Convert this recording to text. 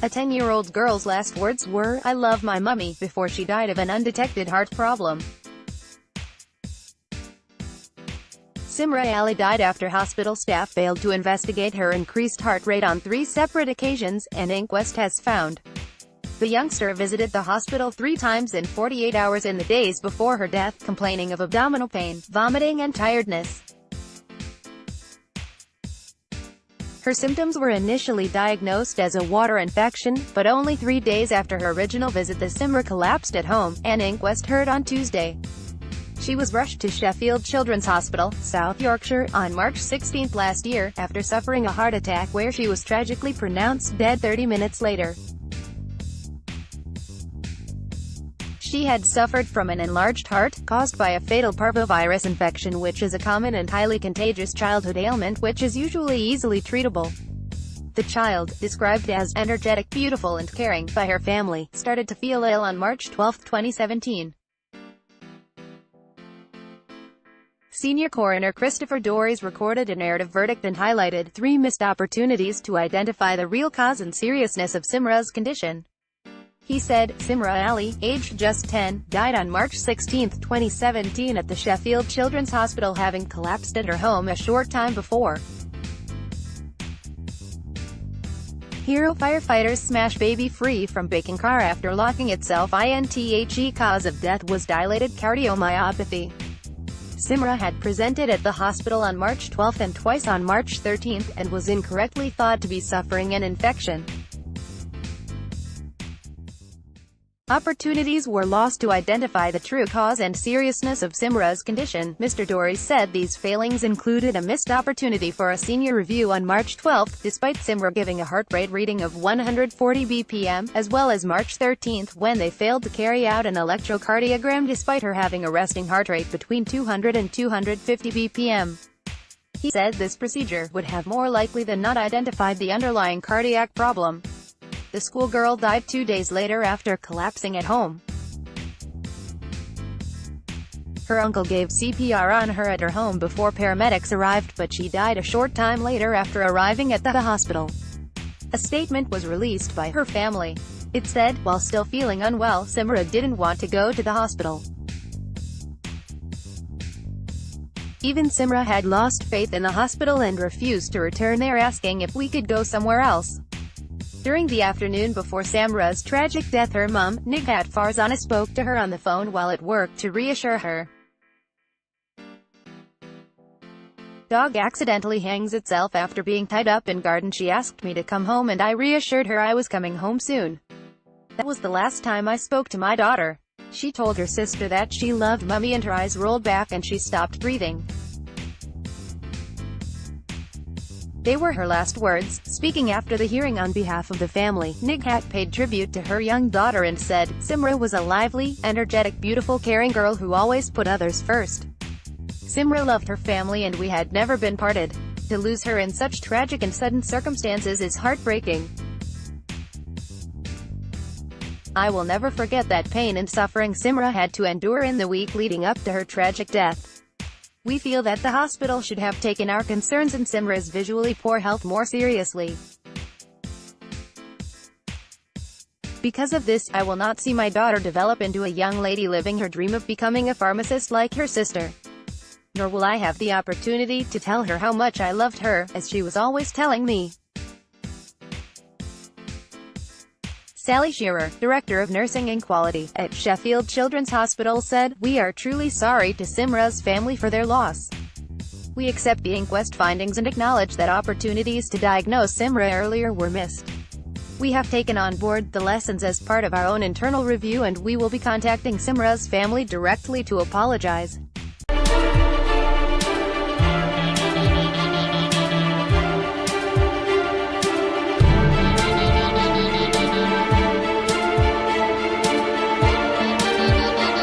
A 10-year-old girl's last words were, "I love my mummy," before she died of an undetected heart problem. Simra Ali died after hospital staff failed to investigate her increased heart rate on 3 separate occasions, an inquest has found. The youngster visited the hospital 3 times in 48 hours in the days before her death, complaining of abdominal pain, vomiting and tiredness. Her symptoms were initially diagnosed as a water infection, but only 3 days after her original visit the Simra collapsed at home, an inquest heard on Tuesday. She was rushed to Sheffield Children's Hospital, South Yorkshire, on March 16 last year, after suffering a heart attack where she was tragically pronounced dead 30 minutes later. She had suffered from an enlarged heart, caused by a fatal parvovirus infection, which is a common and highly contagious childhood ailment which is usually easily treatable. The child, described as energetic, beautiful and caring by her family, started to feel ill on March 12, 2017. Senior coroner Christopher Dorries recorded a narrative verdict and highlighted 3 missed opportunities to identify the real cause and seriousness of Simra's condition. He said, Simra Ali, aged just 10, died on March 16, 2017 at the Sheffield Children's Hospital having collapsed at her home a short time before. Hero firefighters smash baby free from baking car after locking itself. INTHE cause of death was dilated cardiomyopathy. Simra had presented at the hospital on March 12 and twice on March 13, and was incorrectly thought to be suffering an infection. Opportunities were lost to identify the true cause and seriousness of Simra's condition. Mr. Dorries said these failings included a missed opportunity for a senior review on March 12, despite Simra giving a heart rate reading of 140 bpm, as well as March 13, when they failed to carry out an electrocardiogram despite her having a resting heart rate between 200 and 250 bpm. He said this procedure would have more likely than not identified the underlying cardiac problem. The schoolgirl died 2 days later after collapsing at home. Her uncle gave CPR on her at her home before paramedics arrived, but she died a short time later after arriving at the hospital. A statement was released by her family. It said, while still feeling unwell, Simra didn't want to go to the hospital. Even Simra had lost faith in the hospital and refused to return there, asking if we could go somewhere else. During the afternoon before Simra's tragic death, her mum, Nighat Farzana, spoke to her on the phone while at work to reassure her. Dog accidentally hangs itself after being tied up in garden. She asked me to come home and I reassured her I was coming home soon. That was the last time I spoke to my daughter. She told her sister that she loved mummy and her eyes rolled back and she stopped breathing. They were her last words. Speaking after the hearing on behalf of the family, Nighat paid tribute to her young daughter and said, Simra was a lively, energetic, beautiful, caring girl who always put others first. Simra loved her family and we had never been parted. To lose her in such tragic and sudden circumstances is heartbreaking. I will never forget that pain and suffering Simra had to endure in the week leading up to her tragic death. We feel that the hospital should have taken our concerns and Simra's visually poor health more seriously. Because of this, I will not see my daughter develop into a young lady living her dream of becoming a pharmacist like her sister. Nor will I have the opportunity to tell her how much I loved her, as she was always telling me. Sally Shearer, Director of Nursing and Quality at Sheffield Children's Hospital, said, We are truly sorry to Simra's family for their loss. We accept the inquest findings and acknowledge that opportunities to diagnose Simra earlier were missed. We have taken on board the lessons as part of our own internal review and we will be contacting Simra's family directly to apologize.